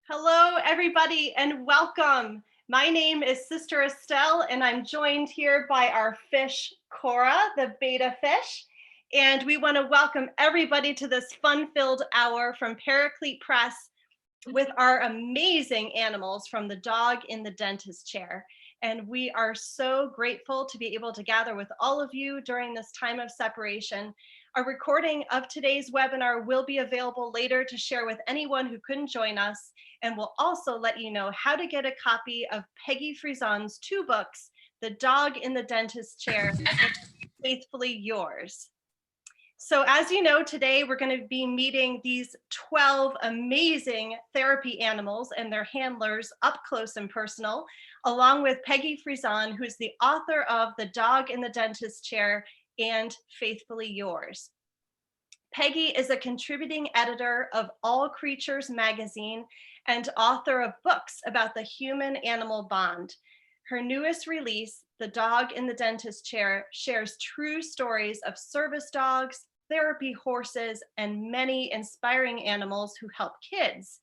Hello, everybody, and welcome. My name is Sister Estelle, and I'm joined here by our fish, Cora, the beta fish. And we want to welcome everybody to this fun-filled hour from Paraclete Press with our amazing animals from the dog in the dentist chair. And we are so grateful to be able to gather with all of you during this time of separation. A recording of today's webinar will be available later to share with anyone who couldn't join us. And we'll also let you know how to get a copy of Peggy Frison's two books, The Dog in the Dentist Chair and Faithfully Yours. So as you know, today we're going to be meeting these 12 amazing therapy animals and their handlers up close and personal, along with Peggy Frison, who's the author of The Dog in the Dentist Chair and Faithfully Yours. Peggy is a contributing editor of All Creatures magazine and author of books about the human-animal bond. Her newest release, The Dog in the Dentist Chair, shares true stories of service dogs, therapy horses, and many inspiring animals who help kids.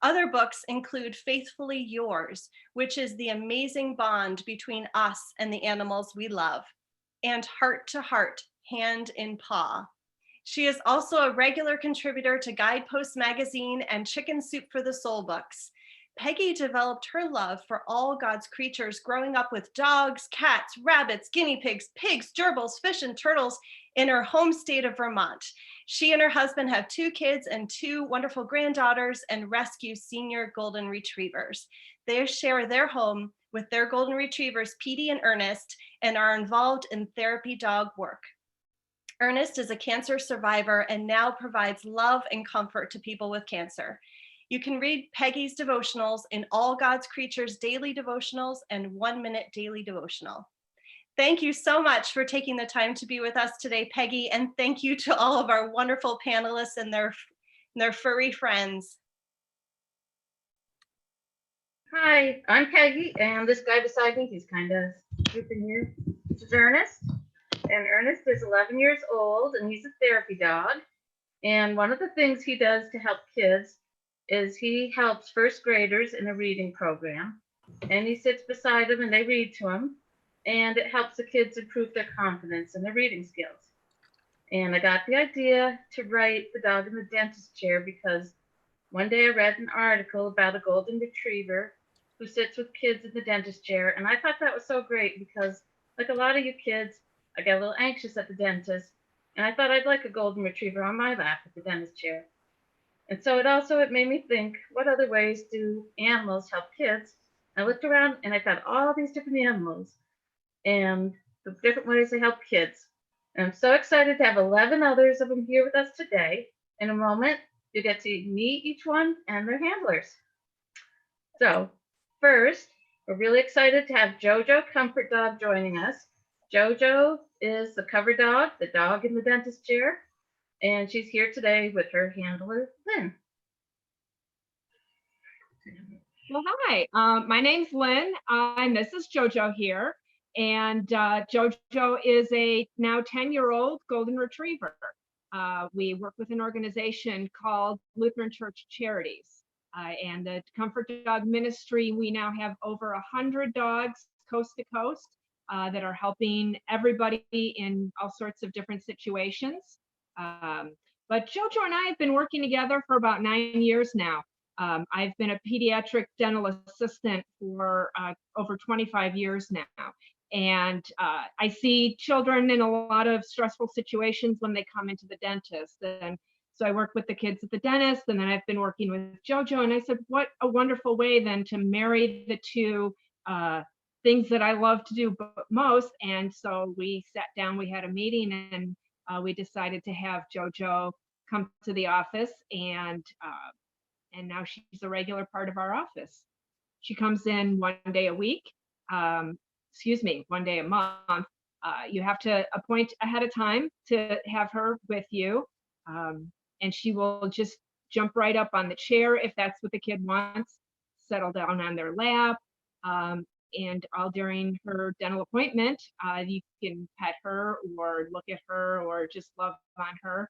Other books include Faithfully Yours, which is the amazing bond between us and the animals we love, and Heart to Heart, Hand in Paw. She is also a regular contributor to Guidepost magazine and Chicken Soup for the Soul books. Peggy developed her love for all God's creatures growing up with dogs, cats, rabbits, guinea pigs, pigs, gerbils, fish, and turtles in her home state of Vermont. She and her husband have 2 kids and 2 wonderful granddaughters and rescue senior golden retrievers. They share their home with their golden retrievers, Petey and Ernest, and are involved in therapy dog work. Ernest is a cancer survivor and now provides love and comfort to people with cancer. You can read Peggy's devotionals in All God's Creatures Daily Devotionals and 1 Minute Daily Devotional. Thank you so much for taking the time to be with us today, Peggy, and thank you to all of our wonderful panelists and their furry friends. Hi, I'm Peggy, and this guy beside me, he's kind of sleeping here. This is Ernest, and Ernest is 11 years old, and he's a therapy dog. And one of the things he does to help kids is he helps first graders in a reading program, and he sits beside them and they read to him, and it helps the kids improve their confidence and their reading skills. And I got the idea to write The Dog in the Dentist Chair because one day I read an article about a golden retriever who sits with kids in the dentist chair, and I thought that was so great because, like a lot of you kids, I get a little anxious at the dentist, and I thought I'd like a golden retriever on my lap at the dentist chair. And so it made me think, what other ways do animals help kids? I looked around and I found all these different animals and the different ways they help kids. And I'm so excited to have 11 others of them here with us today. In a moment, you get to meet each one and their handlers. So first, we're really excited to have JoJo Comfort Dog joining us. JoJo is the cover dog, the dog in the dentist chair, and she's here today with her handler, Lynn. Well, hi, my name's Lynn. I'm Mrs. JoJo here, and JoJo is a now 10-year-old golden retriever. We work with an organization called Lutheran Church Charities, and the Comfort Dog Ministry. We now have over 100 dogs coast to coast that are helping everybody in all sorts of different situations. But JoJo and I have been working together for about 9 years now. I've been a pediatric dental assistant for over 25 years now. And I see children in a lot of stressful situations when they come into the dentist. And so I work with the kids at the dentist, and then I've been working with JoJo. And I said, what a wonderful way then to marry the two things that I love to do most. And so we sat down, we had a meeting, and we decided to have JoJo come to the office, and now she's a regular part of our office. She comes in 1 day a week, 1 day a month. You have to appoint ahead of time to have her with you, and she will just jump right up on the chair if that's what the kid wants, settle down on their lap, and all during her dental appointment, you can pet her or look at her or just love on her,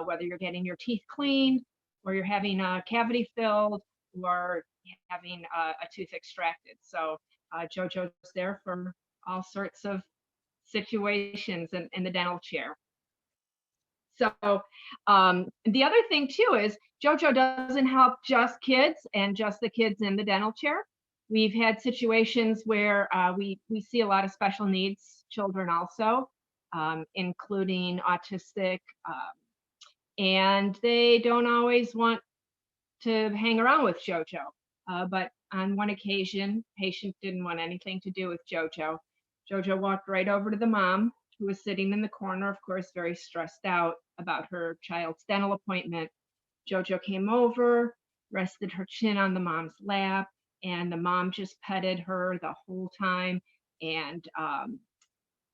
whether you're getting your teeth cleaned or you're having a cavity filled or having a tooth extracted. So JoJo's there for all sorts of situations in the dental chair. So the other thing too is JoJo doesn't help just kids and just the kids in the dental chair. We've had situations where we see a lot of special needs children also, including autistic, and they don't always want to hang around with JoJo. But on one occasion, patient didn't want anything to do with JoJo. JoJo walked right over to the mom, who was sitting in the corner, of course, very stressed out about her child's dental appointment. JoJo came over, rested her chin on the mom's lap, and the mom just petted her the whole time. And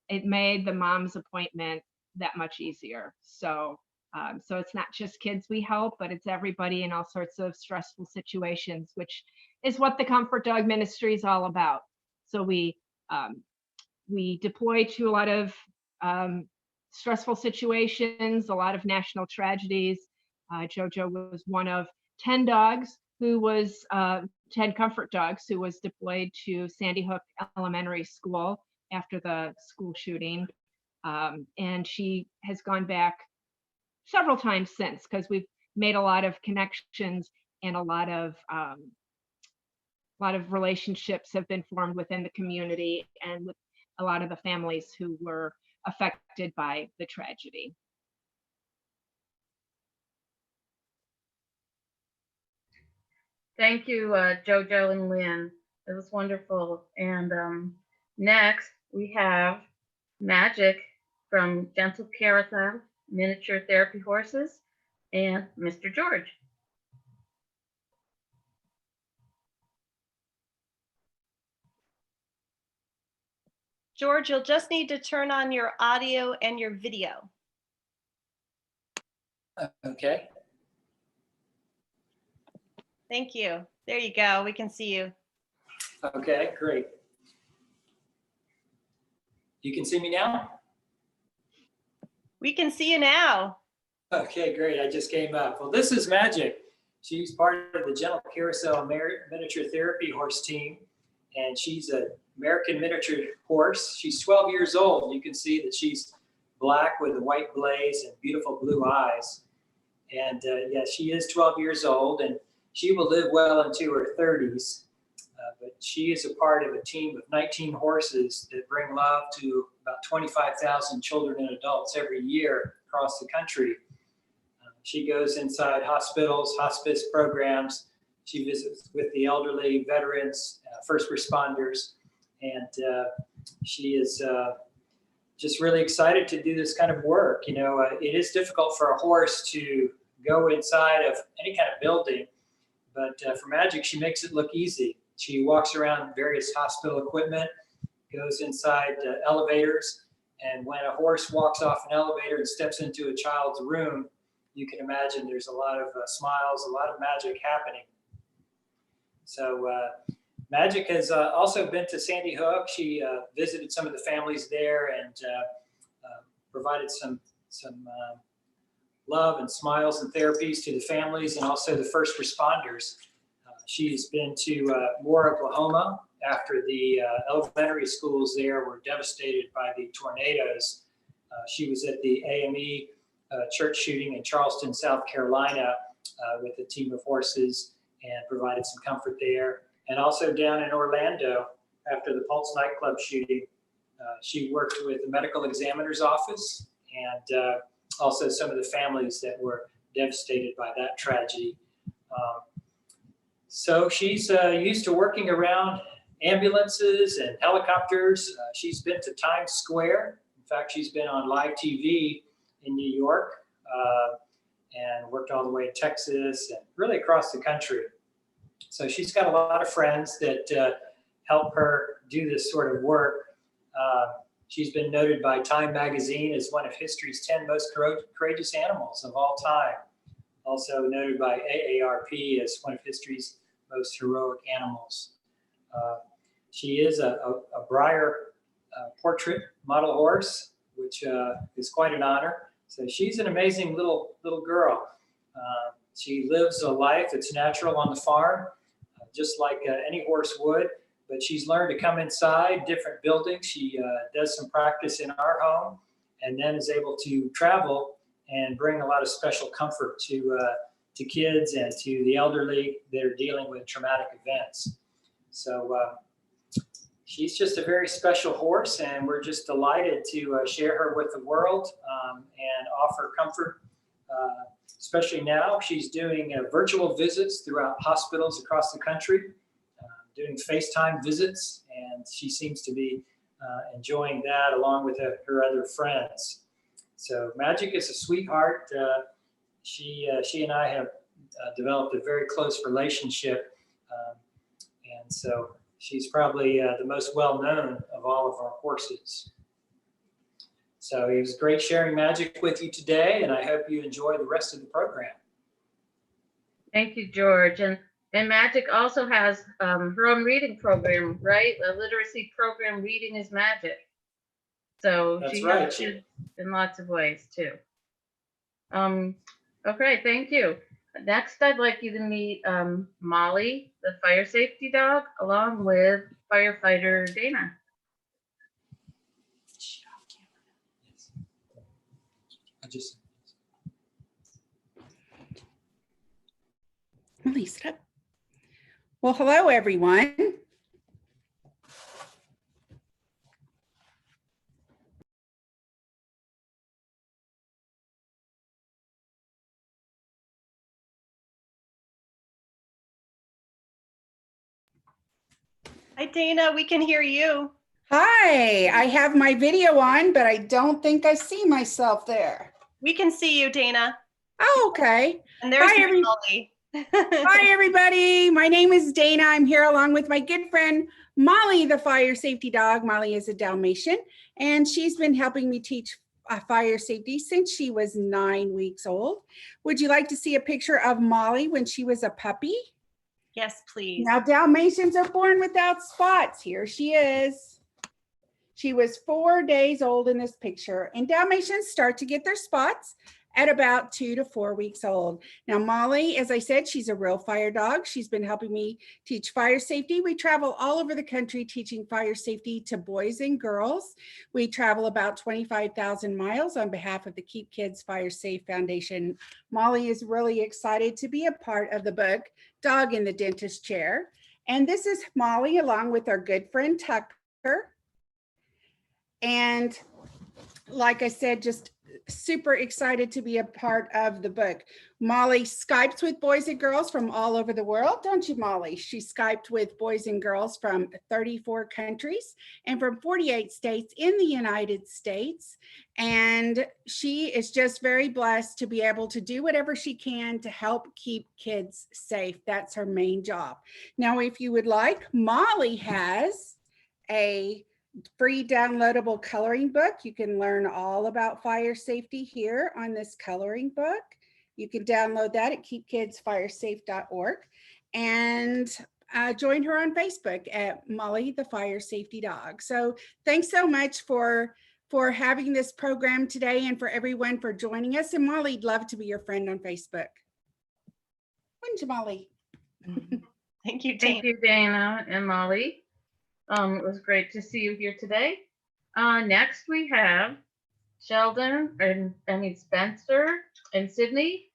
it made the mom's appointment that much easier. So it's not just kids we help, but it's everybody in all sorts of stressful situations, which is what the Comfort Dog Ministry is all about. So we deploy to a lot of stressful situations, a lot of national tragedies. JoJo was one of 10 dogs who was 10 comfort dogs who was deployed to Sandy Hook Elementary School after the school shooting. And she has gone back several times since, because we've made a lot of connections, and a lot of relationships have been formed within the community and with a lot of the families who were affected by the tragedy. Thank you, JoJo and Lynn. It was wonderful. And next, we have Magic from Gentle Carousel Miniature Therapy Horses and Mr. George. George, you'll just need to turn on your audio and your video. Okay. Thank you. There you go. We can see you. Okay, great. You can see me now? We can see you now. Okay, great. I just came up. Well, this is Magic. She's part of the Gentle Carousel Miniature Therapy Horse team, and she's an American miniature horse. She's 12 years old. You can see that she's black with a white blaze and beautiful blue eyes. And yeah, she is 12 years old, and she will live well into her 30s. But she is a part of a team of 19 horses that bring love to about 25,000 children and adults every year across the country. She goes inside hospitals, hospice programs. She visits with the elderly, veterans, first responders, and she is just really excited to do this kind of work. You know, it is difficult for a horse to go inside of any kind of building, but for Magic, she makes it look easy. She walks around various hospital equipment, goes inside elevators, and when a horse walks off an elevator and steps into a child's room, you can imagine there's a lot of smiles, a lot of magic happening. So Magic has also been to Sandy Hook. She visited some of the families there and provided some love and smiles and therapies to the families and also the first responders. She's been to Moore, Oklahoma, after the elementary schools there were devastated by the tornadoes. She was at the AME church shooting in Charleston, South Carolina, with a team of horses, and provided some comfort there. And also down in Orlando, after the Pulse nightclub shooting, she worked with the medical examiner's office and also some of the families that were devastated by that tragedy. So she's used to working around ambulances and helicopters. She's been to Times Square. In fact, she's been on live TV in New York and worked all the way to Texas and really across the country. So she's got a lot of friends that help her do this sort of work. She's been noted by Time magazine as one of history's 10 most courageous animals of all time. Also noted by AARP as one of history's most heroic animals. She is a Breyer portrait model horse, which is quite an honor. So she's an amazing little girl. She lives a life that's natural on the farm, just like any horse would, but she's learned to come inside different buildings. She does some practice in our home and then is able to travel and bring a lot of special comfort to kids and to the elderly that are dealing with traumatic events. So she's just a very special horse, and we're just delighted to share her with the world and offer comfort. Especially now, she's doing virtual visits throughout hospitals across the country, doing FaceTime visits, and she seems to be enjoying that along with her other friends. So Magic is a sweetheart. She and I have developed a very close relationship, and so she's probably the most well-known of all of our horses. So it was great sharing Magic with you today, and I hope you enjoy the rest of the program. Thank you, George. And Magic also has her own reading program, right? A literacy program, Reading is Magic. So That's she right. helps kids in lots of ways too. Okay, thank you. Next, I'd like you to meet Molly, the fire safety dog, along with firefighter Dana. Molly, sit up. Well, hello, everyone. Hi, Dana. We can hear you. Hi, I have my video on, but I don't think I see myself there. We can see you, Dana. Oh, okay. And there's Hi, Molly. Hi, everybody. My name is Dana. I'm here along with my good friend, Molly, the fire safety dog. Molly is a Dalmatian, and she's been helping me teach fire safety since she was 9 weeks old. Would you like to see a picture of Molly when she was a puppy? Yes, please. Now, Dalmatians are born without spots. Here she is. She was 4 days old in this picture, and Dalmatians start to get their spots at about 2 to 4 weeks old. Now, Molly, as I said, she's a real fire dog. She's been helping me teach fire safety. We travel all over the country teaching fire safety to boys and girls. We travel about 25,000 miles on behalf of the Keep Kids Fire Safe Foundation. Molly is really excited to be a part of the book, Dog in the Dentist Chair. And this is Molly along with our good friend Tucker. And like I said, just super excited to be a part of the book. Molly Skypes with boys and girls from all over the world, don't you, Molly? She Skyped with boys and girls from 34 countries and from 48 states in the United States. And she is just very blessed to be able to do whatever she can to help keep kids safe. That's her main job. Now, if you would like, Molly has a free downloadable coloring book. You can learn all about fire safety here on this coloring book. You can download that at keepkidsfiresafe.org and join her on Facebook at Molly the Fire Safety Dog. So thanks so much for having this program today and for everyone for joining us. And Molly'd love to be your friend on Facebook. Wouldn't you, Molly? Thank you, Dana. Thank you, Dana and Molly. It was great to see you here today. Next, we have Sheldon and Spencer and Sydney,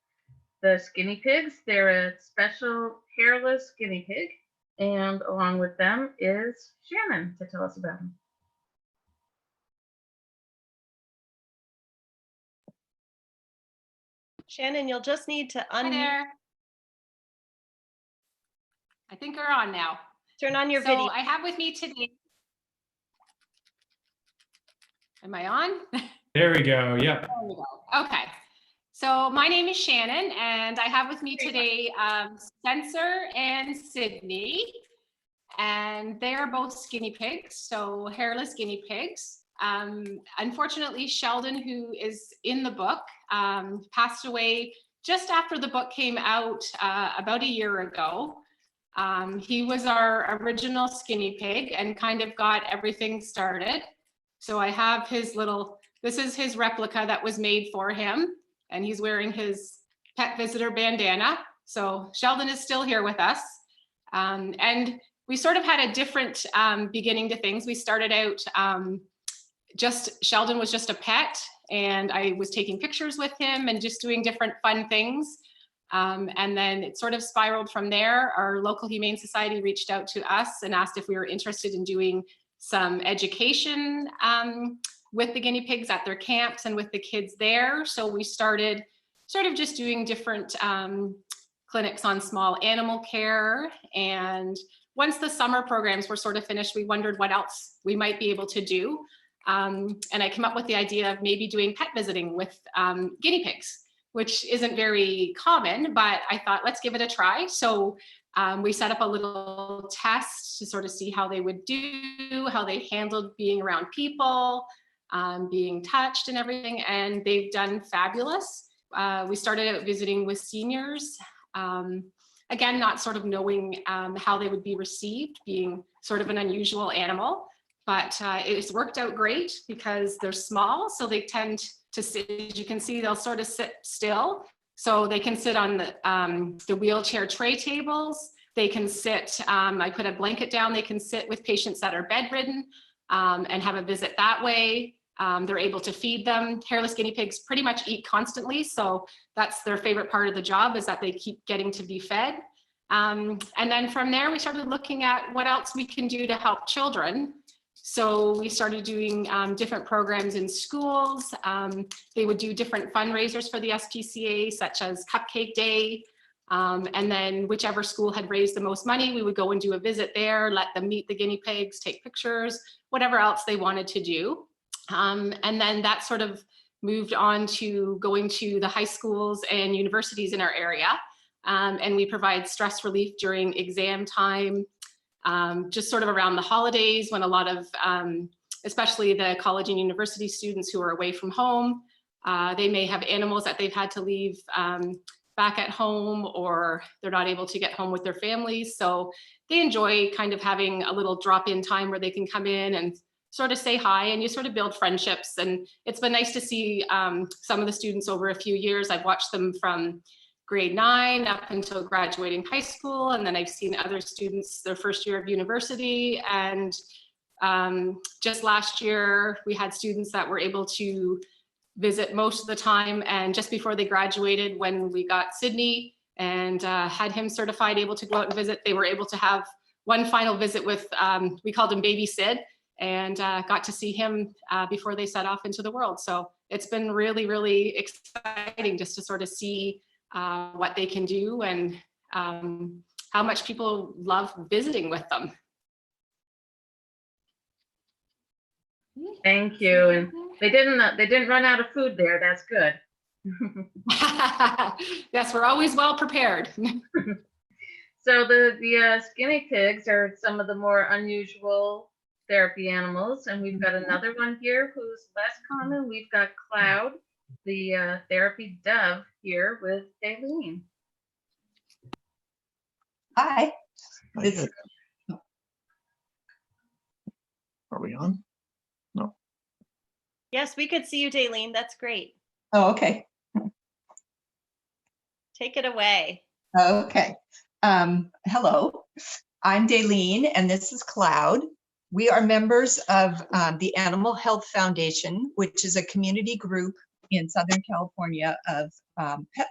the skinny pigs. They're a special hairless guinea pig. And along with them is Shannon to tell us about them. Shannon, you'll just need to Hi unmute. there. I think we're on now. Turn on your So video. I have with me today. Am I on? There we go. Yep. There we go. Okay. So my name is Shannon, and I have with me today Spencer and Sydney, and they are both skinny pigs, so hairless guinea pigs. Unfortunately, Sheldon, who is in the book, passed away just after the book came out about a year ago. He was our original skinny pig and kind of got everything started. So I have his this is his replica that was made for him, and he's wearing his pet visitor bandana. So Sheldon is still here with us. And we sort of had a different beginning to things. We started out Sheldon was just a pet, and I was taking pictures with him and just doing different fun things. And then it sort of spiraled from there. Our local Humane Society reached out to us and asked if we were interested in doing some education with the guinea pigs at their camps and with the kids there. So we started sort of just doing different clinics on small animal care. And once the summer programs were sort of finished, we wondered what else we might be able to do. And I came up with the idea of maybe doing pet visiting with guinea pigs, which isn't very common, but I thought, let's give it a try. So we set up a little test to sort of see how they would do, how they handled being around people, being touched and everything, and they've done fabulous. We started out visiting with seniors, again, not sort of knowing how they would be received, being sort of an unusual animal, but it's worked out great because they're small, so they tend to sit, as you can see, they'll sort of sit still. So they can sit on the wheelchair tray tables. They can sit, I put a blanket down, they can sit with patients that are bedridden and have a visit that way. They're able to feed them. Hairless guinea pigs pretty much eat constantly. So that's their favorite part of the job, is that they keep getting to be fed. And then from there, we started looking at what else we can do to help children. So we started doing different programs in schools. They would do different fundraisers for the SPCA, such as Cupcake Day. And then whichever school had raised the most money, we would go and do a visit there, let them meet the guinea pigs, take pictures, whatever else they wanted to do. And then that sort of moved on to going to the high schools and universities in our area. And we provide stress relief during exam time, just sort of around the holidays, when a lot of, especially the college and university students who are away from home, they may have animals that they've had to leave back at home, or they're not able to get home with their families. So they enjoy kind of having a little drop-in time where they can come in and sort of say hi, and you sort of build friendships. And it's been nice to see some of the students over a few years. I've watched them from grade 9 up until graduating high school. And then I've seen other students their first year of university. And just last year, we had students that were able to visit most of the time. And just before they graduated, when we got Sydney and had him certified, able to go out and visit, they were able to have one final visit with, we called him Baby Sid, and got to see him before they set off into the world. So it's been really, really exciting just to sort of see what they can do and how much people love visiting with them. Thank you. And they didn't run out of food there. That's good. Yes, we're always well prepared. So the guinea pigs are some of the more unusual therapy animals, and we've got another one here who's less common. We've got Cloud, the therapy dove, here with Daleen. Hi. Hi. Are we on? No. Yes, we could see you, Daleen. That's great. Oh, okay. Take it away. Okay. Hello, I'm Daleen, and this is Cloud. We are members of the Animal Health Foundation, which is a community group in Southern California of pet.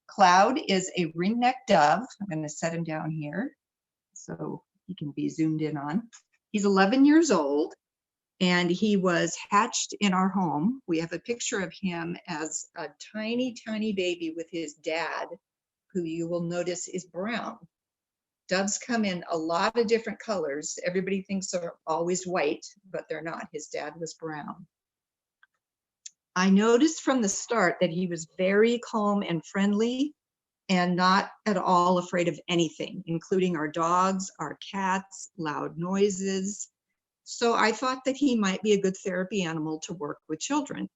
Cloud is a ring-necked dove. I'm going to set him down here so he can be zoomed in on. He's 11 years old, and he was hatched in our home. We have a picture of him as a tiny, tiny baby with his dad, who you will notice is brown. Doves come in a lot of different colors. Everybody thinks they're always white, but they're not. His dad was brown. I noticed from the start that he was very calm and friendly and not at all afraid of anything, including our dogs, our cats, loud noises. So I thought that he might be a good therapy animal to work with children.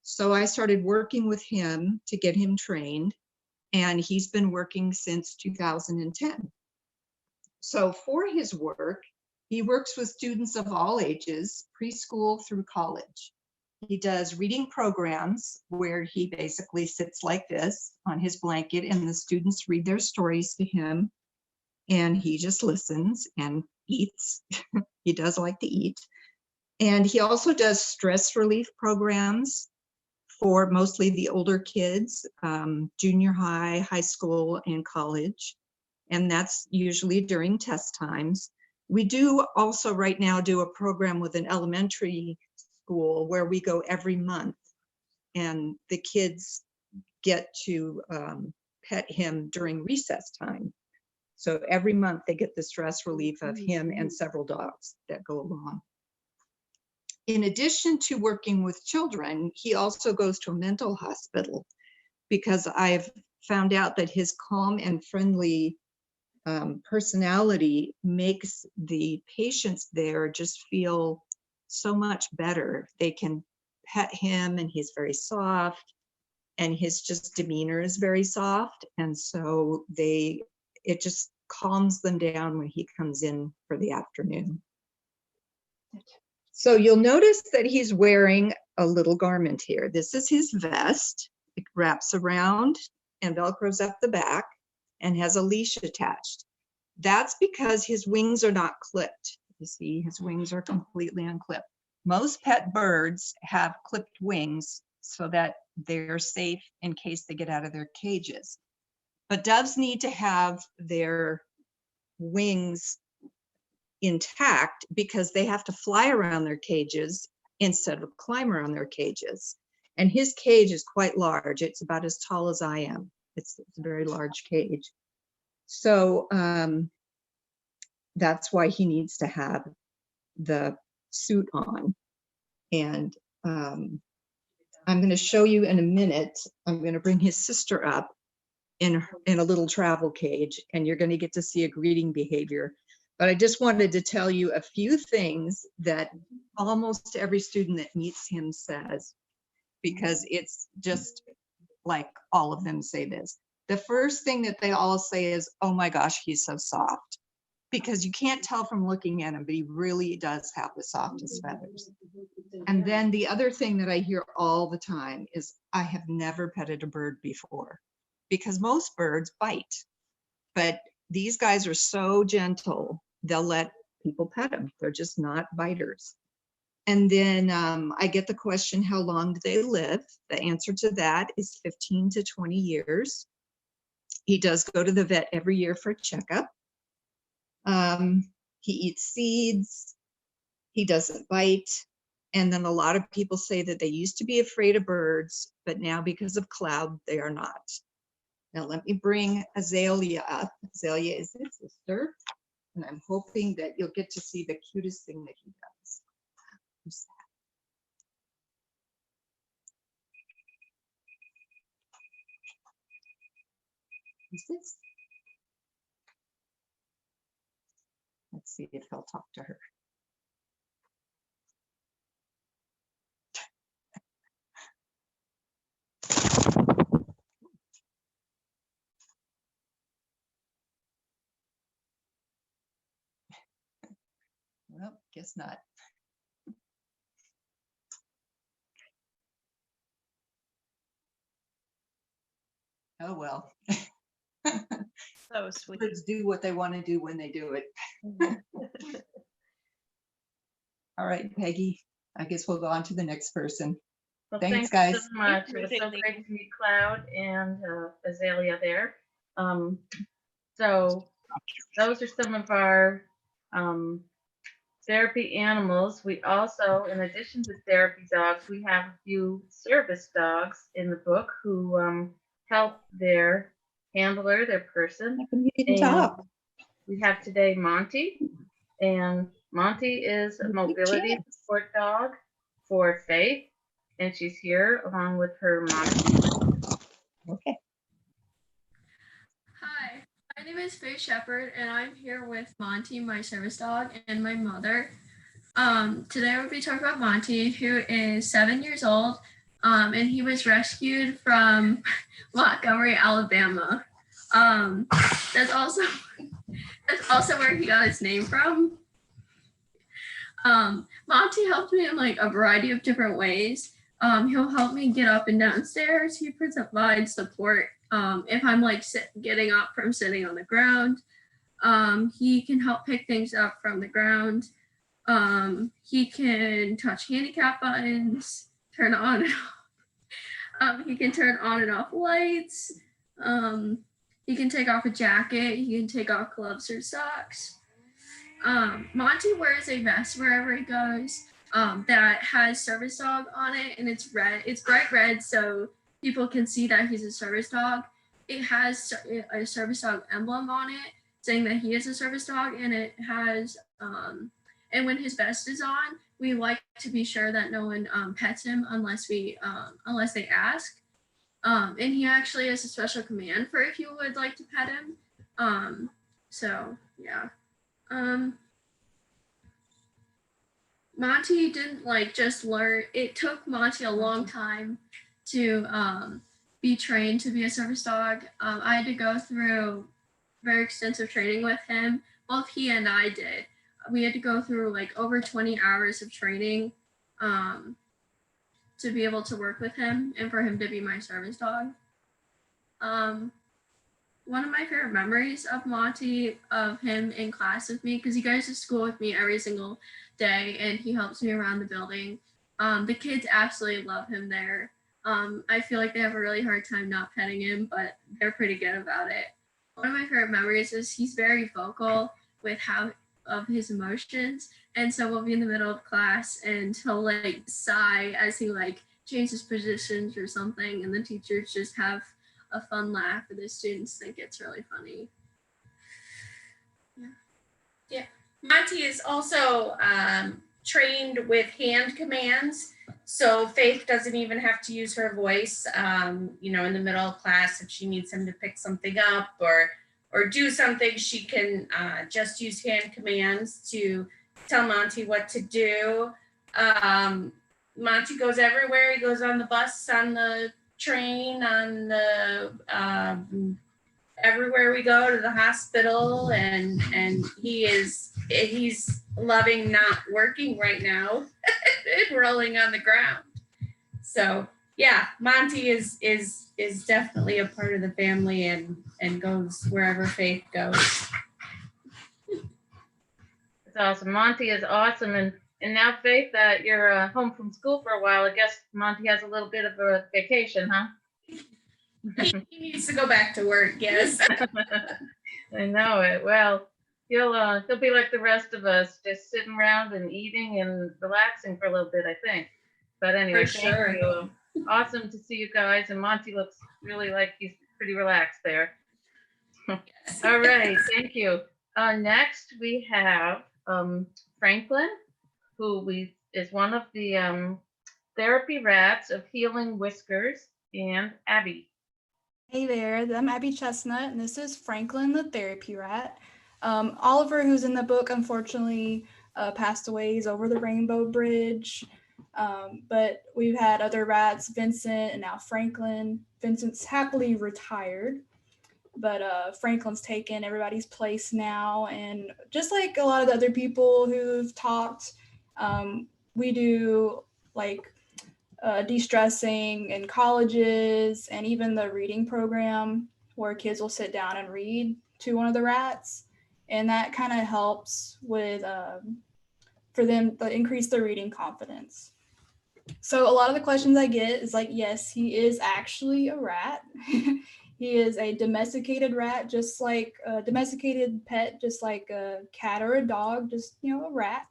So I started working with him to get him trained, and he's been working since 2010. So for his work, he works with students of all ages, preschool through college. He does reading programs where he basically sits like this on his blanket and the students read their stories to him and he just listens and eats. He does like to eat. And he also does stress relief programs for mostly the older kids, junior high, high school, and college. And that's usually during test times. We do also right now do a program with an elementary school where we go every month and the kids get to pet him during recess time. So every month they get the stress relief of him and several dogs that go along. In addition to working with children, he also goes to a mental hospital because I've found out that his calm and friendly personality makes the patients there just feel so much better. They can pet him and he's very soft and his just demeanor is very soft. And so it just calms them down when he comes in for the afternoon. So you'll notice that he's wearing a little garment here. This is his vest. It wraps around and Velcros up the back and has a leash attached. That's because his wings are not clipped. You see, his wings are completely unclipped. Most pet birds have clipped wings so that they're safe in case they get out of their cages. But doves need to have their wings intact because they have to fly around their cages instead of climb around their cages. And his cage is quite large. It's about as tall as I am. It's a very large cage. So that's why he needs to have the suit on. And I'm going to show you in a minute. I'm going to bring his sister up in a little travel cage, and you're going to get to see a greeting behavior. But I just wanted to tell you a few things that almost every student that meets him says, because it's just like all of them say this. The first thing that they all say is, oh my gosh, he's so soft. Because you can't tell from looking at him, but he really does have the softest feathers. And then the other thing that I hear all the time is, I have never petted a bird before. Because most birds bite, but these guys are so gentle, they'll let people pet them. They're just not biters. And then I get the question, how long do they live? The answer to that is 15 to 20 years. He does go to the vet every year for a checkup. He eats seeds. He doesn't bite. And then a lot of people say that they used to be afraid of birds, but now because of cloud, they are not. Now let me bring Azalea up. Azalea is his sister, and I'm hoping that you'll get to see the cutest thing that he does. Who's that? Who's this? Let's see if he'll talk to her. Well, guess not. Oh, well. So sweet. Birds do what they want to do when they do it. All right, Peggy, I guess we'll go on to the next person. Well, Thanks, thanks guys. so much. It was so great to meet Cloud and Azalea there. So those are some of our therapy animals. We also, in addition to therapy dogs, we have a few service dogs in the book who help their handler, their person. And we have today Monty, and Monty is a mobility support dog for Faith, and she's here along with her mom. Okay. Hi, my name is Faith Shepherd, and I'm here with Monty, my service dog, and my mother. Today we'll be talking about Monty, who is 7 years old, and he was rescued from Montgomery, Alabama. That's also where he got his name from. Monty helped me in like a variety of different ways. He'll help me get up and downstairs. He provides support if I'm like getting up from sitting on the ground. He can help pick things up from the ground. He can touch handicap buttons, turn on and off. He can turn on and off lights. He can take off a jacket. He can take off gloves or socks. Monty wears a vest wherever he goes that has service dog on it, and it's red. It's bright red, so people can see that he's a service dog. It has a service dog emblem on it, saying that he is a service dog, and it has and when his vest is on, we like to be sure that no one pets him unless they ask. And he actually has a special command for if you would like to pet him. So yeah. Monty didn't like just learn. It took Monty a long time to be trained to be a service dog. I had to go through very extensive training with him. Both he and I did. We had to go through like over 20 hours of training to be able to work with him and for him to be my service dog. One of my favorite memories of Monty, of him in class with me, because he goes to school with me every single day and he helps me around the building. The kids absolutely love him there. I feel like they have a really hard time not petting him, but they're pretty good about it. One of my favorite memories is he's very vocal with of his emotions, and so we'll be in the middle of class and he'll like sigh as he like changes positions or something, and the teachers just have a fun laugh and the students think it's really funny. Yeah. Monty is also trained with hand commands, so Faith doesn't even have to use her voice, in the middle of class. If she needs him to pick something up or do something, she can just use hand commands to tell Monty what to do. Monty goes everywhere. He goes on the bus, on the train, on the everywhere we go, to the hospital, and he's loving not working right now and rolling on the ground. So yeah, Monty is definitely a part of the family and goes wherever Faith goes. It's awesome. Monty is awesome. And now, Faith, that you're home from school for a while, I guess Monty has a little bit of a vacation, huh? He needs to go back to work, yes. I know it. Well, he'll be like the rest of us, just sitting around and eating and relaxing for a little bit, I think. But anyway, thank you. Awesome to see you guys. And Monty looks really like he's pretty relaxed there. All right, thank you. Next, we have Franklin, who is one of the therapy rats of Healing Whiskers, and Abby. Hey there, I'm Abby Chestnut, and this is Franklin, the therapy rat. Oliver, who's in the book, unfortunately passed away. He's over the Rainbow Bridge. But we've had other rats, Vincent and now Franklin. Vincent's happily retired, but Franklin's taken everybody's place now. And just like a lot of the other people who've talked, we do like de-stressing in colleges and even the reading program where kids will sit down and read to one of the rats. And that kind of helps with, for them to increase their reading confidence. So a lot of the questions I get is like, yes, he is actually a rat. He is a domesticated rat, just like a domesticated pet, just like a cat or a dog, just, a rat.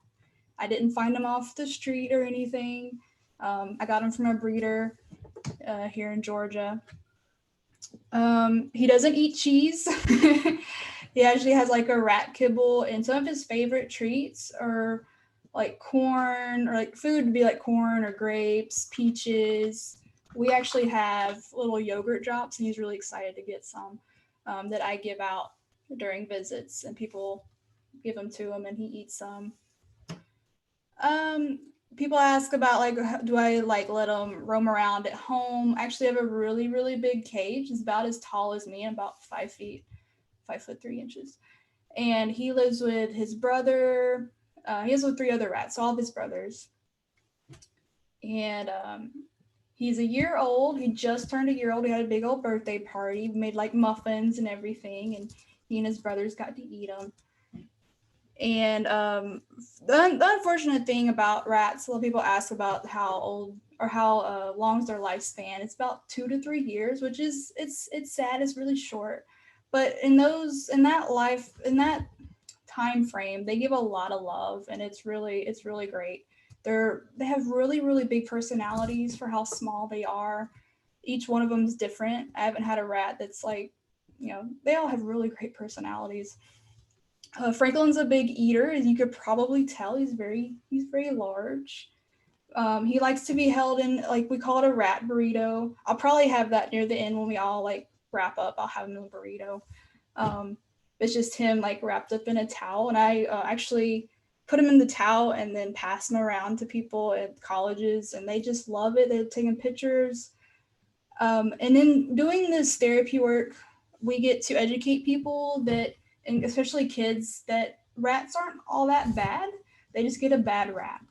I didn't find him off the street or anything. I got him from a breeder here in Georgia. He doesn't eat cheese. He actually has like a rat kibble, and some of his favorite treats are like corn, or like food would be like corn or grapes, peaches. We actually have little yogurt drops, and he's really excited to get some that I give out during visits, and people give them to him and he eats some. People ask about like, do I like let him roam around at home? I actually have a really, really big cage. It's about as tall as me and about 5 feet, 5 foot 3 inches. And he lives with his brother, He has with 3 other rats, all of his brothers. And he's a year old. He just turned a year old. He had a big old birthday party. We made like muffins and everything, and he and his brothers got to eat them. And the unfortunate thing about rats, a lot of people ask about how old or how long is their lifespan. It's about 2 to 3 years, which is it's sad. It's really short. But in that time frame, they give a lot of love, and it's really great. They have really big personalities for how small they are. Each one of them is different. I haven't had a rat that's like, they all have really great personalities. Franklin's a big eater, as you could probably tell. He's very large. He likes to be held in, like, we call it a rat burrito. I'll probably have that near the end when we all like wrap up. I'll have him in a burrito. It's just him like wrapped up in a towel, and I actually put him in the towel and then pass him around to people at colleges, and they just love it. They're taking pictures. And then doing this therapy work, we get to educate people that, and especially kids, that rats aren't all that bad. They just get a bad rap.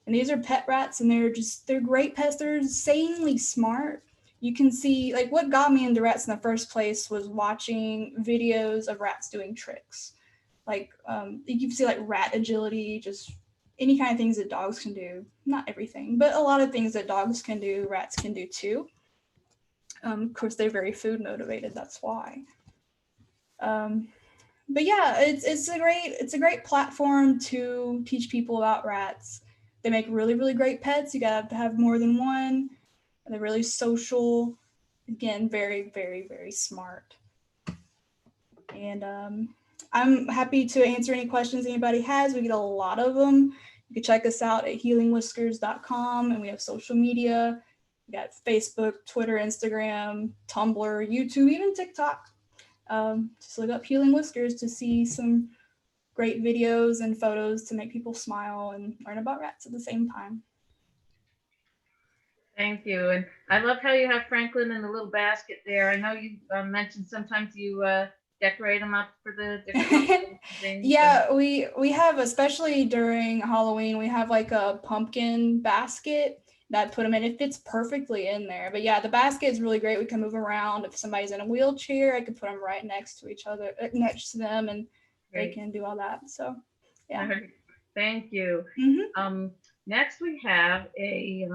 And these are pet rats, and they're great pets. They're insanely smart. You can see, like, what got me into rats in the first place was watching videos of rats doing tricks. Like, you can see like rat agility, just any kind of things that dogs can do. Not everything, but a lot of things that dogs can do, rats can do too. Of course, they're very food motivated. That's why. But yeah, it's a great platform to teach people about rats. They make really great pets. You gotta have more than one. They're really social. Again, very smart. And I'm happy to answer any questions anybody has. We get a lot of them. You can check us out at healingwhiskers.com, and we have social media. We got Facebook, Twitter, Instagram, Tumblr, YouTube, even TikTok. Just look up Healing Whiskers to see some great videos and photos to make people smile and learn about rats at the same time. Thank you. And I love how you have Franklin in the little basket there. I know you mentioned sometimes you decorate them up for the different things. Yeah, we have, especially during Halloween, we have like a pumpkin basket that I put them in. It fits perfectly in there. But yeah, the basket is really great. We can move around. If somebody's in a wheelchair, I could put them right next to each other, next to them, and Great. they can do all that. So yeah. Thank you. Mm-hmm. Next we have a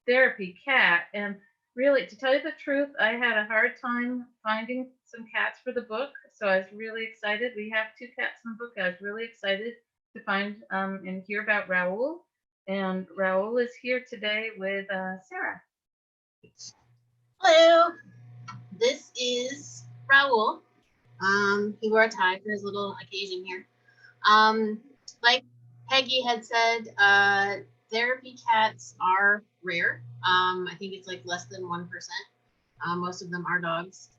therapy cat, and really, to tell you the truth, I had a hard time finding some cats for the book, so I was really excited. We have 2 cats in the book. I was really excited to find and hear about Raoul, and Raoul is here today with Sarah. Hello, this is Raoul. He wore a tie for his little occasion here. Like Peggy had said, therapy cats are rare. I think it's like less than 1%. Most of them are dogs.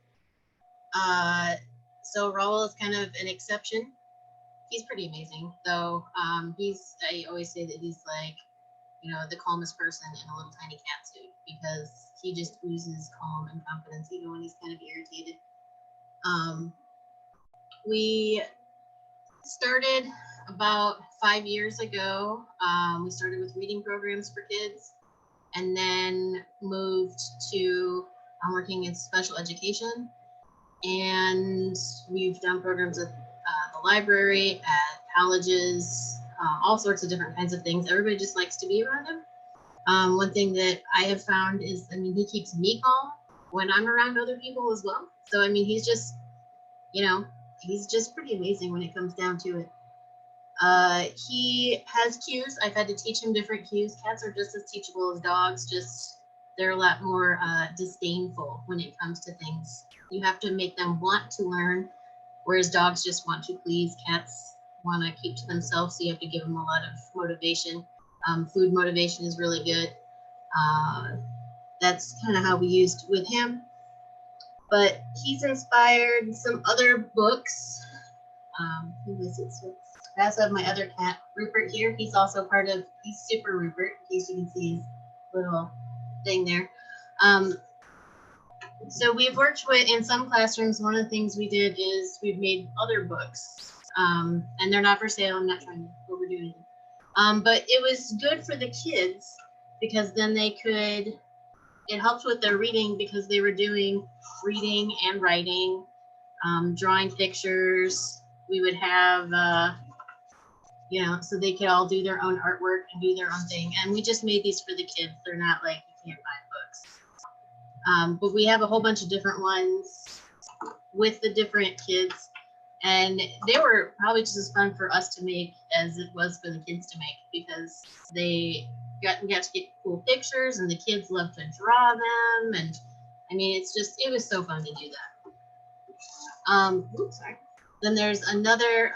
So Raoul is kind of an exception. He's pretty amazing, though. I always say that he's like, the calmest person in a little tiny cat suit, because he just oozes calm and confidence, even when he's kind of irritated. We started about 5 years ago. We started with reading programs for kids, and then moved to working in special education. And we've done programs at the library, at colleges, all sorts of different kinds of things. Everybody just likes to be around him. One thing that I have found is, he keeps me calm when I'm around other people as well. So, he's just, he's just pretty amazing when it comes down to it. He has cues. I've had to teach him different cues. Cats are just as teachable as dogs, just they're a lot more disdainful when it comes to things. You have to make them want to learn, whereas dogs just want to please. Cats want to keep to themselves, so you have to give them a lot of motivation. Food motivation is really good. That's kind of how we used with him. But he's inspired some other books. Who is it? So I also have my other cat, Rupert, here. He's also he's Super Rupert, in case you can see his little thing there. So we've worked with, in some classrooms, one of the things we did is we've made other books. And they're not for sale. I'm not trying to overdo anything. But it was good for the kids because then they could, it helped with their reading because they were doing reading and writing, drawing pictures. We would have, so they could all do their own artwork and do their own thing. And we just made these for the kids. They're not like, you can't buy books. But we have a whole bunch of different ones with the different kids. And they were probably just as fun for us to make as it was for the kids to make because they got to get cool pictures and the kids love to draw them. And I mean, it was so fun to do that. Oops, sorry. Then there's another,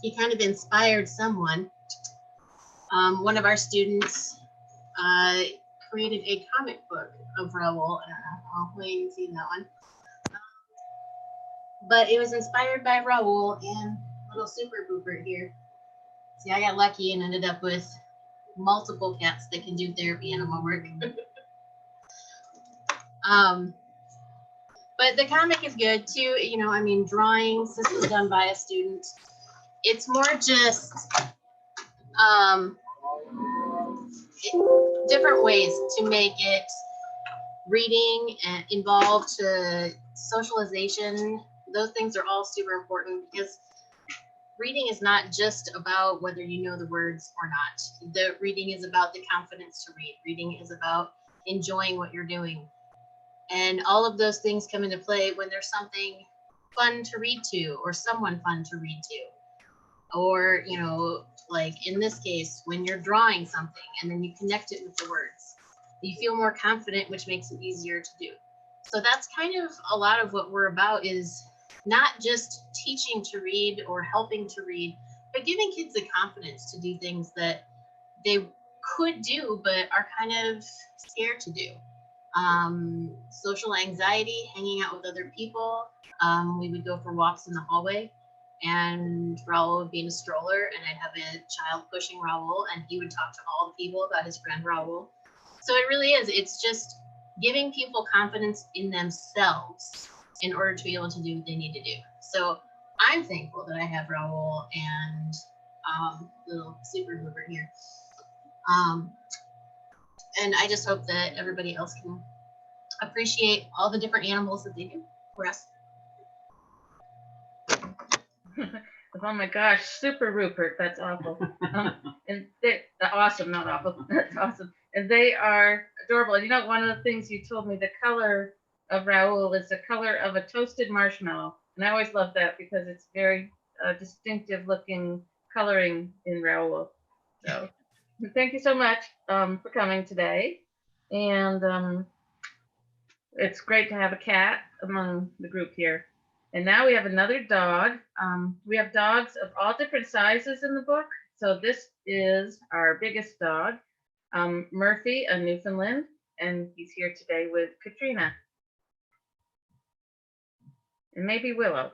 he kind of inspired someone. One of our students created a comic book of Raoul. I don't know, hopefully you can see that one. But it was inspired by Raoul and little Super Booper here. See, I got lucky and ended up with multiple cats that can do therapy animal work. But the comic is good too. I mean, drawings, this was done by a student. It's more just different ways to make it reading and involved to socialization. Those things are all super important because reading is not just about whether you know the words or not. The reading is about the confidence to read. Reading is about enjoying what you're doing. And all of those things come into play when there's something fun to read to or someone fun to read to. Or, like in this case, when you're drawing something and then you connect it with the words, you feel more confident, which makes it easier to do. So that's kind of a lot of what we're about, is not just teaching to read or helping to read, but giving kids the confidence to do things that they could do, but are kind of scared to do. Social anxiety, hanging out with other people. We would go for walks in the hallway and Raoul would be in a stroller and I'd have a child pushing Raoul and he would talk to all the people about his friend Raoul. So it really is, it's just giving people confidence in themselves in order to be able to do what they need to do. So I'm thankful that I have Raoul and little Super Booper here. And I just hope that everybody else can appreciate all the different animals that they do for us. Oh my gosh, Super Rupert, that's awful. And they're awesome, not awful, that's awesome. And they are adorable. And one of the things you told me, the color of Raoul is the color of a toasted marshmallow. And I always love that because it's very distinctive looking coloring in Raoul. So thank you so much for coming today. And it's great to have a cat among the group here. And now we have another dog. We have dogs of all different sizes in the book. So this is our biggest dog, Murphy, a Newfoundland, and he's here today with Katrina. And maybe Willow.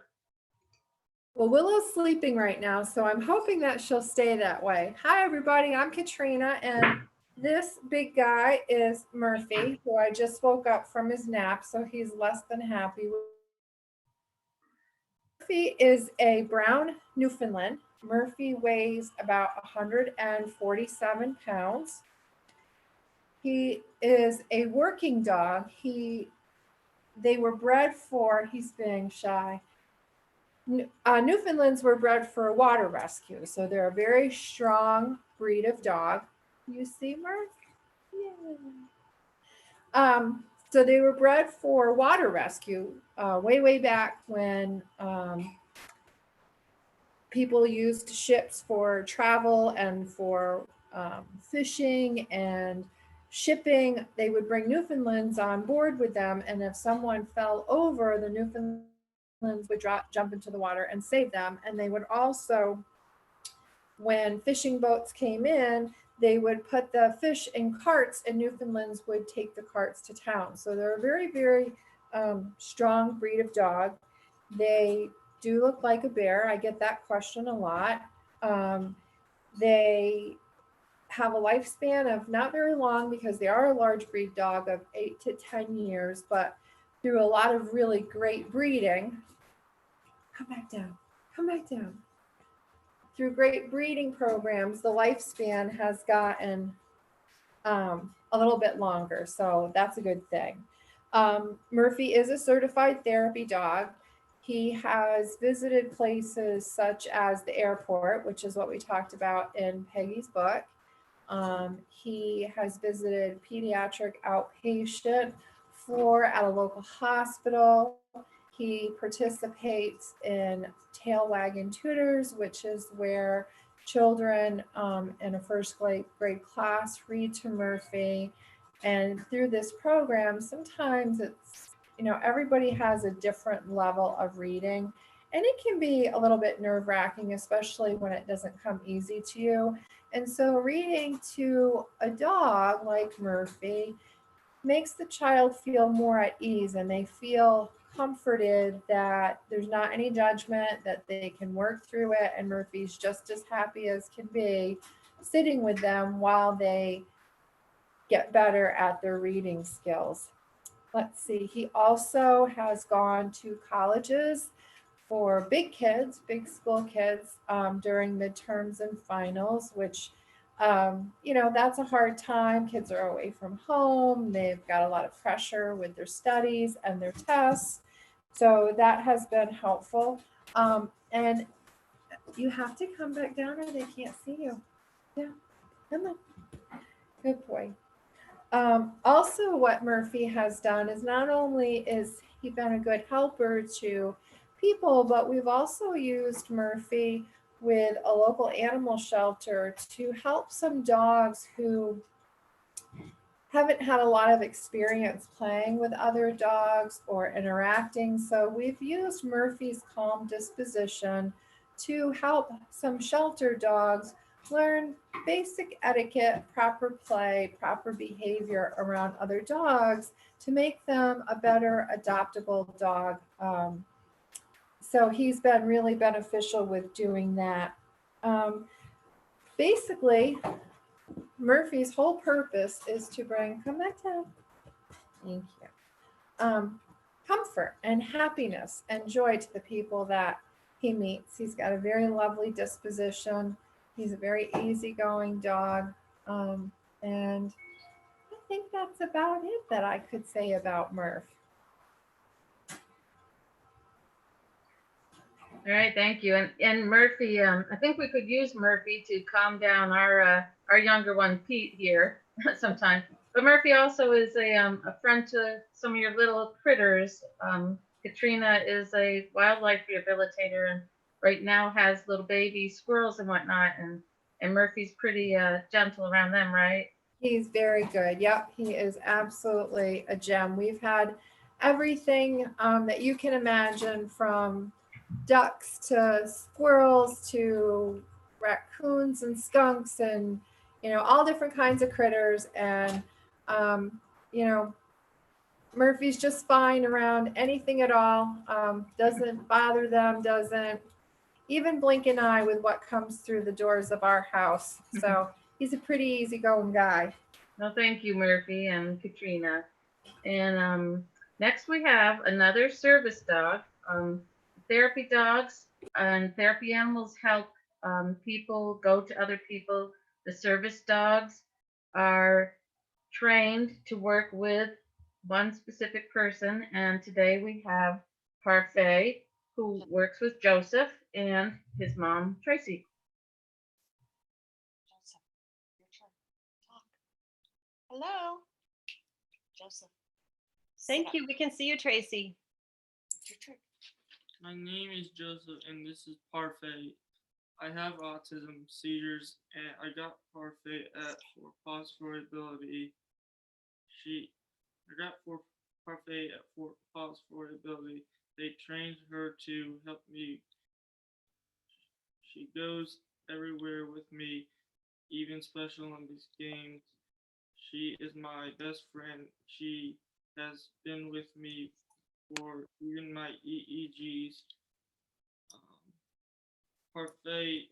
Well, Willow's sleeping right now, so I'm hoping that she'll stay that way. Hi, everybody. I'm Katrina, and this big guy is Murphy, who I just woke up from his nap, so he's less than happy. Murphy is a brown Newfoundland. Murphy weighs about 147 pounds. He is a working dog. They were bred for, he's being shy. Newfoundlands were bred for water rescue, so they're a very strong breed of dog. You see, Murph? Yeah. So they were bred for water rescue way back when people used ships for travel and for fishing and shipping. They would bring Newfoundlands on board with them, and if someone fell over, the Newfoundlands would jump into the water and save them. And they would also, when fishing boats came in, they would put the fish in carts and Newfoundlands would take the carts to town. So they're a very, very strong breed of dog. They do look like a bear. I get that question a lot. They have a lifespan of not very long because they are a large breed dog of 8 to 10 years, but through a lot of really great breeding, come back down. Come back down. Through great breeding programs, the lifespan has gotten a little bit longer, so that's a good thing. Murphy is a certified therapy dog. He has visited places such as the airport, which is what we talked about in Peggy's book. He has visited pediatric outpatient floor at a local hospital. He participates in tail wagging tutors, which is where children in a first grade class read to Murphy. And through this program, sometimes it's, everybody has a different level of reading, and it can be a little bit nerve-wracking, especially when it doesn't come easy to you. And so reading to a dog like Murphy makes the child feel more at ease, and they feel comforted that there's not any judgment, that they can work through it, and Murphy's just as happy as can be sitting with them while they get better at their reading skills. Let's see, he also has gone to colleges for big kids, big school kids during midterms and finals, which that's a hard time. Kids are away from home. They've got a lot of pressure with their studies and their tests. So that has been helpful. And you have to come back down or they can't see you. Yeah, come on. Good boy. Also, what Murphy has done is not only is he been a good helper to people, but we've also used Murphy with a local animal shelter to help some dogs who haven't had a lot of experience playing with other dogs or interacting. So we've used Murphy's calm disposition to help some shelter dogs learn basic etiquette, proper play, proper behavior around other dogs to make them a better adoptable dog. So he's been really beneficial with doing that. Basically, Murphy's whole purpose is to bring, come back down, thank you, comfort and happiness and joy to the people that he meets. He's got a very lovely disposition. He's a very easygoing dog. And I think that's about it that I could say about Murph. All right, thank you. And Murphy, I think we could use Murphy to calm down our younger one, Pete, here sometime. But Murphy also is a friend to some of your little critters. Katrina is a wildlife rehabilitator and right now has little baby squirrels and whatnot. And Murphy's pretty gentle around them, right? He's very good. Yep, he is absolutely a gem. We've had everything that you can imagine, from ducks to squirrels to raccoons and skunks and all different kinds of critters. And Murphy's just fine around anything at all. Doesn't bother them, doesn't even blink an eye with what comes through the doors of our house. So he's a pretty easygoing guy. Well, thank you, Murphy and Katrina. And next we have another service dog. Therapy dogs and therapy animals help people go to other people. The service dogs are trained to work with one specific person. And today we have Parfait, who works with Joseph and his mom, Tracy. Joseph, your turn. Talk. Hello, Joseph. Thank you. We can see you, Tracy. It's your turn. My name is Joseph and this is Parfait. I have autism, seizures, and I got Parfait for Pause for Ability. I got Parfait for Pause for Ability. They trained her to help me. She goes everywhere with me, even Special Olympics games. She is my best friend. She has been with me for even my EEGs. Parfait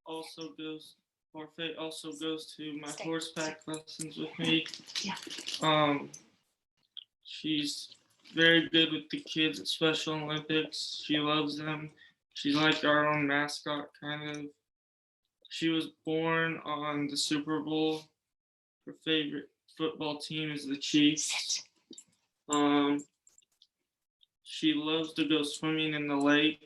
also goes to my horseback lessons with me. Yeah. She's very good with the kids at Special Olympics. She loves them. She's like our own mascot, kind of. She was born on the Super Bowl. Her favorite football team is the Chiefs. She loves to go swimming in the lake.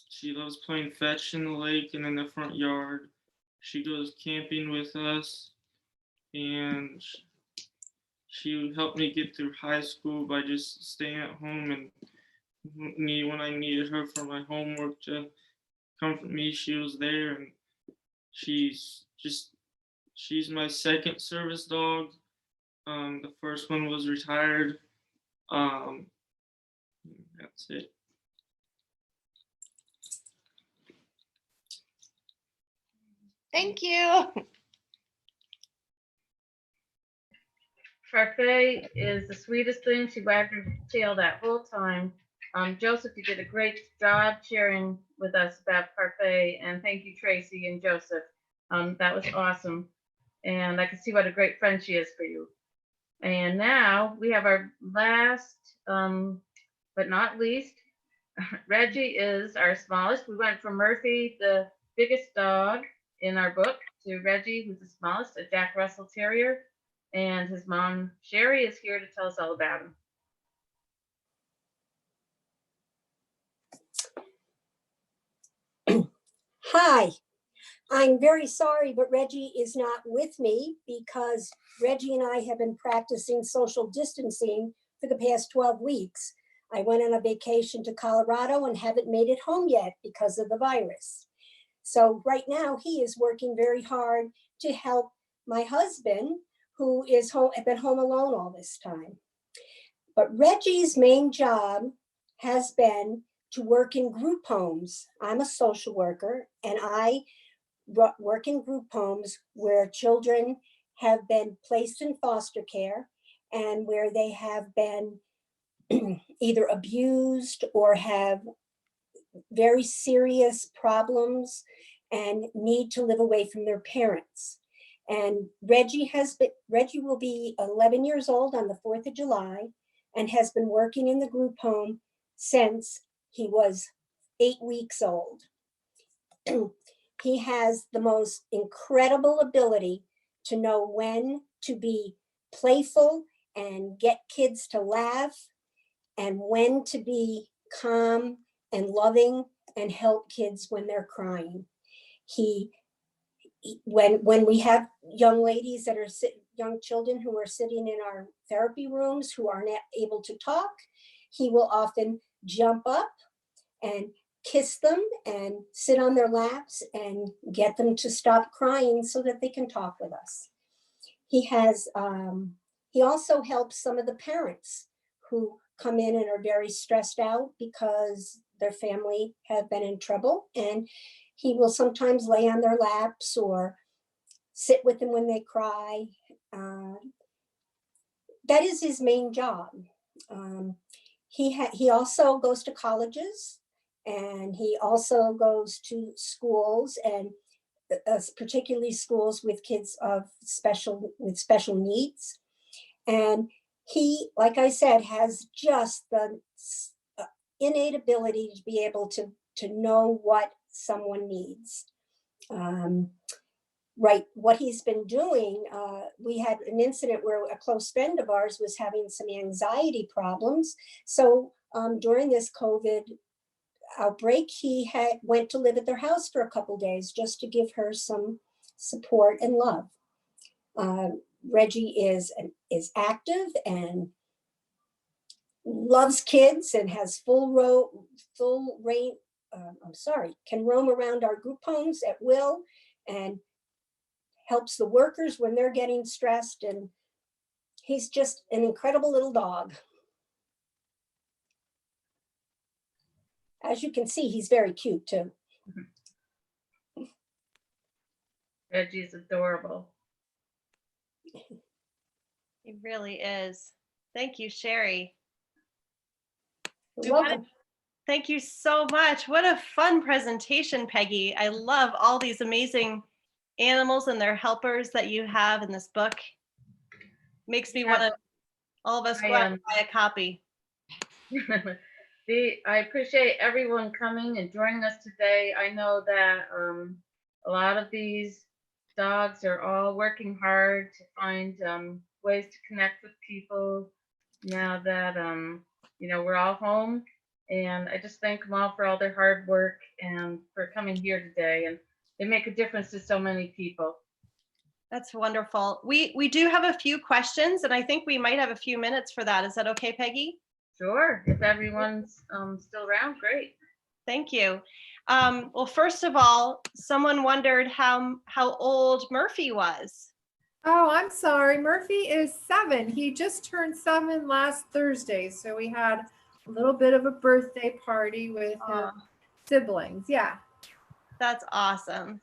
She loves playing fetch in the lake and in the front yard. She goes camping with us, and she helped me get through high school by just staying at home, and when I needed her for my homework to comfort me, she was there. And she's my second service dog. The first one was retired. That's it. Thank you. Parfait is the sweetest thing. She wagged her tail that whole time. Joseph, you did a great job sharing with us about Parfait, and thank you, Tracy and Joseph. That was awesome, and I can see what a great friend she is for you. And now we have our last, but not least, Reggie is our smallest. We went from Murphy, the biggest dog in our book, to Reggie, who's the smallest, a Jack Russell Terrier. And his mom, Sherry, is here to tell us all about him. Hi, I'm very sorry, but Reggie is not with me because Reggie and I have been practicing social distancing for the past 12 weeks. I went on a vacation to Colorado and haven't made it home yet because of the virus. So right now he is working very hard to help my husband, who is been home alone all this time. But Reggie's main job has been to work in group homes. I'm a social worker, and I work in group homes where children have been placed in foster care and where they have been either abused or have very serious problems and need to live away from their parents. And Reggie will be 11 years old on the 4th of July and has been working in the group home since he was 8 weeks old. He has the most incredible ability to know when to be playful and get kids to laugh, and when to be calm and loving and help kids when they're crying. When we have young ladies that are young children who are sitting in our therapy rooms who aren't able to talk, he will often jump up and kiss them and sit on their laps and get them to stop crying so that they can talk with us. He also helps some of the parents who come in and are very stressed out because their family have been in trouble, and he will sometimes lay on their laps or sit with them when they cry. That is his main job. He also goes to colleges, and he also goes to schools, and particularly schools with kids with special needs. And he, like I said, has just the innate ability to be able to know what someone needs. Right, what he's been doing, we had an incident where a close friend of ours was having some anxiety problems. So during this COVID outbreak, he went to live at their house for a couple days just to give her some support and love. Reggie is active and loves kids and has can roam around our group homes at will and helps the workers when they're getting stressed. And he's just an incredible little dog. As you can see, he's very cute too. Reggie's adorable. He really is. Thank you, Sherry. You're welcome. Thank you so much. What a fun presentation, Peggy. I love all these amazing animals and their helpers that you have in this book. Makes me want to, all of us, go out and buy a copy. I appreciate everyone coming and joining us today. I know that a lot of these dogs are all working hard to find ways to connect with people now that we're all home. And I just thank them all for all their hard work and for coming here today. And they make a difference to so many people. That's wonderful. We do have a few questions, and I think we might have a few minutes for that. Is that okay, Peggy? Sure. If everyone's still around, great. Thank you. Well, first of all, someone wondered how old Murphy was. Oh, I'm sorry. Murphy is 7. He just turned 7 last Thursday. So we had a little bit of a birthday party with his siblings. Yeah. That's awesome.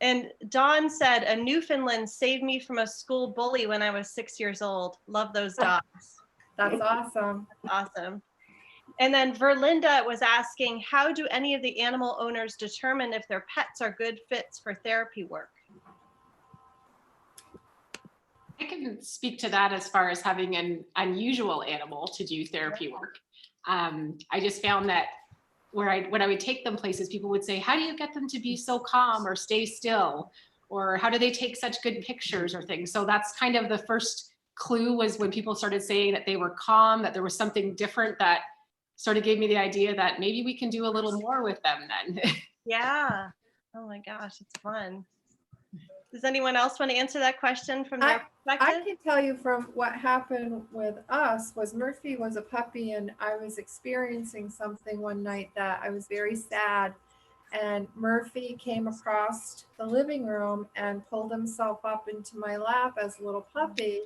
And Dawn said, a Newfoundland saved me from a school bully when I was 6 years old. Love those dogs. That's awesome. Awesome. And then Verlinda was asking, how do any of the animal owners determine if their pets are good fits for therapy work? I can speak to that as far as having an unusual animal to do therapy work. I just found that when I would take them places, people would say, how do you get them to be so calm or stay still? Or how do they take such good pictures or things? So that's kind of the first clue, was when people started saying that they were calm, that there was something different, that sort of gave me the idea that maybe we can do a little more with them then. Yeah. Oh my gosh, it's fun. Does anyone else want to answer that question from their I perspective? can tell you from what happened with us was Murphy was a puppy, and I was experiencing something one night that I was very sad. And Murphy came across the living room and pulled himself up into my lap as a little puppy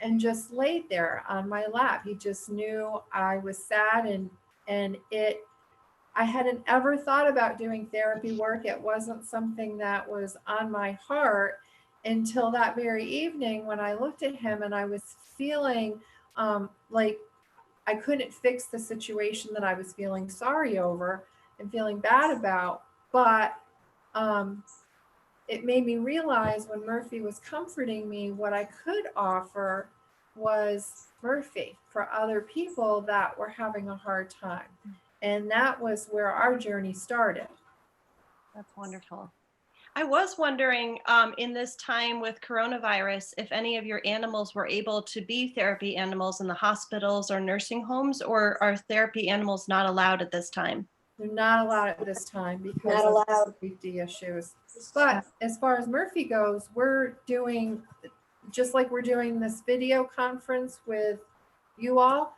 and just laid there on my lap. He just knew I was sad, and I hadn't ever thought about doing therapy work. It wasn't something that was on my heart until that very evening when I looked at him and I was feeling like I couldn't fix the situation that I was feeling sorry over and feeling bad about. But it made me realize when Murphy was comforting me, what I could offer was Murphy for other people that were having a hard time. And that was where our journey started. That's wonderful. I was wondering in this time with coronavirus, if any of your animals were able to be therapy animals in the hospitals or nursing homes, or are therapy animals not allowed at this time? They're not allowed at this time because Not of allowed. safety issues. But as far as Murphy goes, we're doing, just like we're doing this video conference with you all,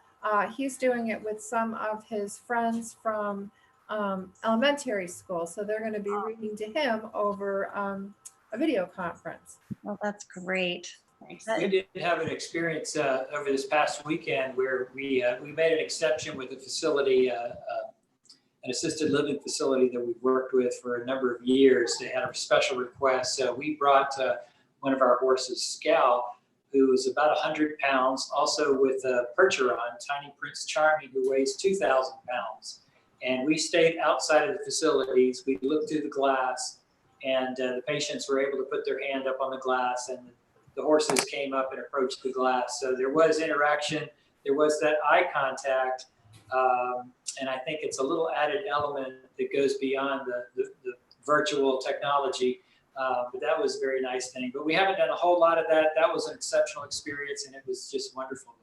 he's doing it with some of his friends from elementary school. So they're going to be reading to him over a video conference. Well, that's great. We did have an experience over this past weekend where we made an exception with a facility, an assisted living facility that we've worked with for a number of years. They had a special request. So we brought one of our horses, Scout, who is about 100 pounds, also with a Percheron, Tiny Prince Charming, who weighs 2,000 pounds. And we stayed outside of the facilities. We looked through the glass, and the patients were able to put their hand up on the glass, and the horses came up and approached the glass. So there was interaction. There was that eye contact. And I think it's a little added element that goes beyond the virtual technology. But that was a very nice thing. But we haven't done a whole lot of that. That was an exceptional experience, and it was just wonderful.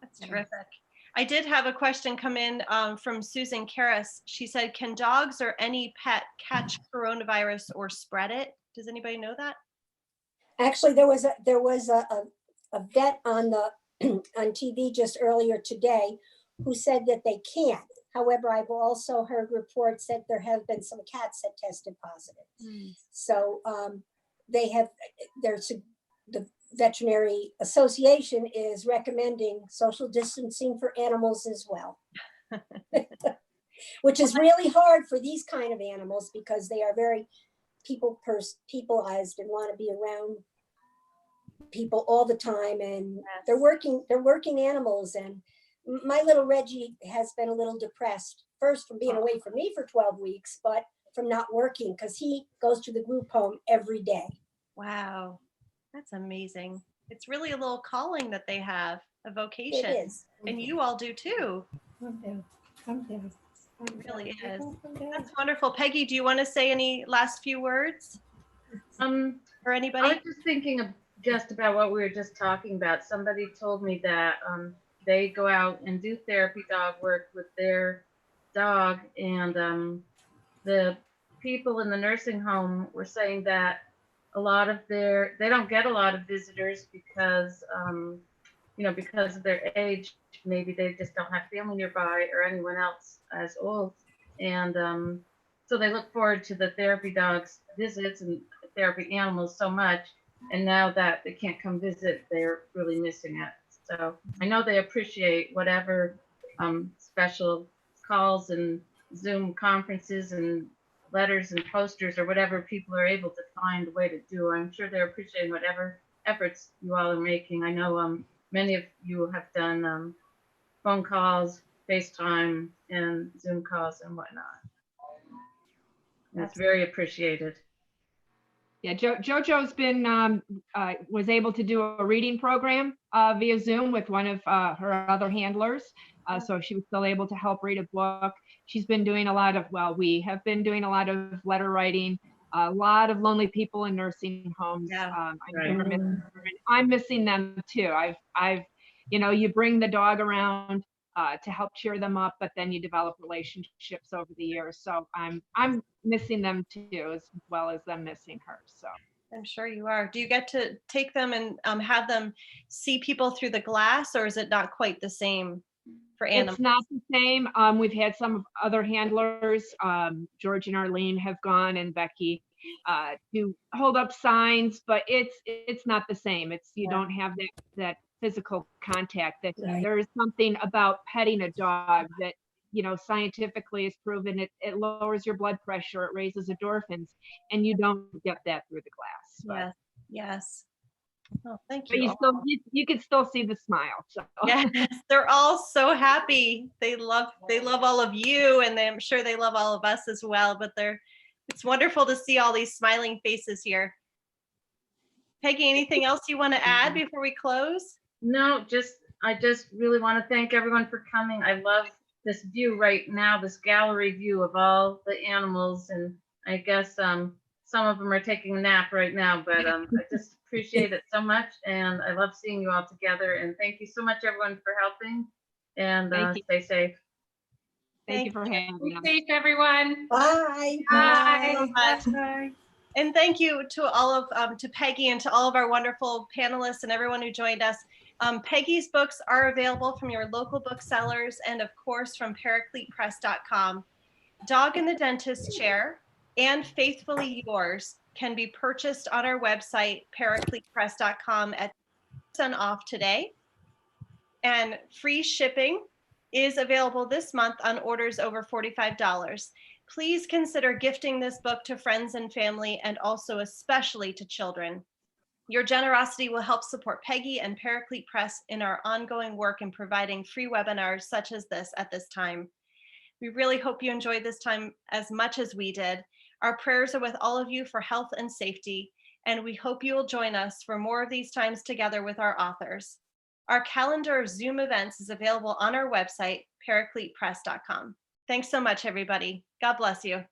That's terrific. I did have a question come in from Susan Karras. She said, can dogs or any pet catch coronavirus or spread it? Does anybody know that? Actually, there was a vet on on TV just earlier today who said that they can't. However, I've also heard reports that there have been some cats that tested positive. So the Veterinary Association is recommending social distancing for animals as well, which is really hard for these kind of animals because they are very peopleized and want to be around people all the time, and they're working animals. And my little Reggie has been a little depressed, first from being away from me for 12 weeks, but from not working because he goes to the group home every day. Wow, that's amazing. It's really a little calling that they have. a vocation. It is. And you all do too. Come down. Come down. It really is. That's wonderful. Peggy, do you want to say any last few words? Or I anybody? was just thinking of just about what we were just talking about. Somebody told me that they go out and do therapy dog work with their dog, and the people in the nursing home were saying that a lot of they don't get a lot of visitors because because of their age. Maybe they just don't have family nearby or anyone else as old, and so they look forward to the therapy dogs visits and therapy animals so much, and now that they can't come visit, they're really missing it. So I know they appreciate whatever special calls and Zoom conferences and letters and posters or whatever people are able to find a way to do. I'm sure they're appreciating whatever efforts you all are making. I know many of you have done phone calls, FaceTime, and Zoom calls and whatnot. And it's very appreciated. Yeah, JoJo's been was able to do a reading program via Zoom with one of her other handlers, so she was still able to help read a book. She's been doing a lot of, well, we have been doing a lot of letter writing, a lot of lonely people in nursing homes. I'm missing them too. I've you bring the dog around to help cheer them up, but then you develop relationships over the years. So I'm missing them too, as well as them missing her. So I'm sure you are. Do you get to take them and have them see people through the glass, or is it not quite the same for animals? It's not the same. We've had some other handlers, George and Arlene have gone, and Becky, to hold up signs, but it's not the same. You don't have that physical contact. That there is something about petting a dog that scientifically is proven. It lowers your blood pressure, it raises endorphins, and you don't get that through the glass. Yes. Oh, thank But you. you can still see the smile. So. Yes, they're all so happy. They love all of you, and I'm sure they love all of us as well. But it's wonderful to see all these smiling faces here. Peggy, anything else you want to add before we close? No, I just really want to thank everyone for coming. I love this view right now, this gallery view of all the animals, and I guess some of them are taking a nap right now, but I just appreciate it so much, and I love seeing you all together, and thank you so much everyone for helping, and stay safe. Thank you for having Be us. safe, everyone. Bye. Bye. Bye. And thank you to all of to Peggy and to all of our wonderful panelists and everyone who joined us. Peggy's books are available from your local booksellers and of course from paracletepress.com. Dog in the Dentist Chair and Faithfully Yours can be purchased on our website, paracletepress.com, at 10% off today. And free shipping is available this month on orders over $45. Please consider gifting this book to friends and family, and also especially to children. Your generosity will help support Peggy and Paraclete Press in our ongoing work in providing free webinars such as this at this time. We really hope you enjoyed this time as much as we did. Our prayers are with all of you for health and safety, and we hope you will join us for more of these times together with our authors. Our calendar of Zoom events is available on our website, paracletepress.com. Thanks so much, everybody. God bless you.